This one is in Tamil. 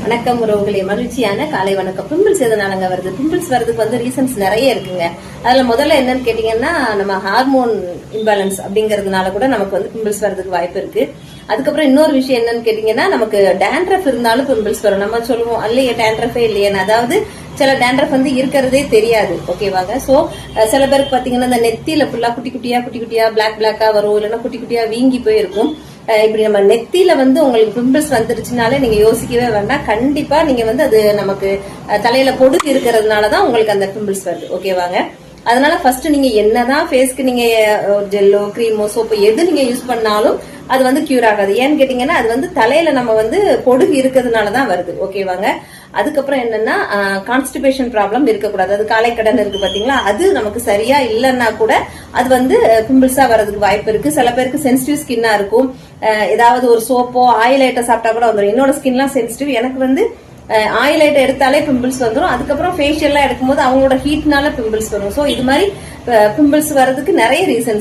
வணக்கம் உறவுகளே, மகிழ்ச்சியான காலை வணக்கம். பிம்பிள்ஸ் எதனாலங்க வருது? பிம்பிள்ஸ் வரதுக்கு வந்து ரீசன்ஸ் நிறைய இருக்குங்க. அதுல முதல்ல என்னன்னு கேட்டீங்கன்னா, நம்ம ஹார்மோன் இம்பேலன்ஸ் அப்படிங்கறதுனால கூட நமக்கு வந்து பிம்பிள்ஸ் வரதுக்கு வாய்ப்பு இருக்கு. அதுக்கப்புறம் இன்னொரு விஷயம் என்னன்னு கேட்டீங்கன்னா, நமக்கு டேண்ட்ரஃப் இருந்தாலும் பிம்பிள்ஸ் வரும். நம்ம சொல்லுவோம் இல்லையே டேண்ட்ரஃபே இல்லையேன்னு. அதாவது சில டேண்ட்ரஃப் வந்து இருக்கிறதே தெரியாது. ஓகேவாங்க. சோ சில பேருக்கு பாத்தீங்கன்னா இந்த நெத்தியில ஃபுல்லா குட்டி குட்டியா பிளாக்கா வரும், இல்லைன்னா குட்டி குட்டியா வீங்கி போயிருக்கும். இப்படி நம்ம நெத்தியில வந்து உங்களுக்கு பிம்பிள்ஸ் வந்துருச்சுனாலே நீங்க யோசிக்கவே வேண்டாம். கண்டிப்பா நீங்க வந்து அது நமக்கு தலையில பொடுகு இருக்கிறதுனாலதான் உங்களுக்கு அந்த பிம்பிள்ஸ் வருது. ஓகேவாங்க. அதனால ஃபர்ஸ்ட் நீங்க என்னதான் ஃபேஸ்க்கு நீங்க ஜெல்லோ கிரீமோ சோப்பு எது நீங்க யூஸ் பண்ணாலும் அது வந்து கியூர் ஆகாது. ஏன்னு கேட்டீங்கன்னா அது வந்து தலையில நம்ம வந்து பொடுகு இருக்கிறதுனாலதான் வருது. ஓகேவாங்க. அதுக்கப்புறம் என்னன்னா கான்ஸ்டிபேஷன் ப்ராப்ளம் இருக்கக்கூடாது. அது காலைக்கடன் இருக்கு பாத்தீங்களா, அது நமக்கு சரியா இல்லைன்னா கூட அது வந்து பிம்பிள்ஸா வர்றதுக்கு வாய்ப்பு இருக்கு. சில பேருக்கு சென்சிட்டிவ் ஸ்கின்னா இருக்கும். ஏதாவது ஒரு சோப்போ ஆயில் ஐட்டம் சாப்பிட்டா கூட வந்துடும். என்னோட ஸ்கின்லாம் சென்சிட்டிவ். எனக்கு வந்து ஆயில் ஐட்டம் எடுத்தாலே பிம்பிள்ஸ் வந்துடும். அதுக்கப்புறம் ஃபேஷியல்லாம் எடுக்கும்போது அவங்களோட ஹீட்னால பிம்பிள்ஸ் வரும். ஸோ இது மாதிரி பிம்பிள்ஸ் வர்றதுக்கு நிறைய ரீசன்ஸ்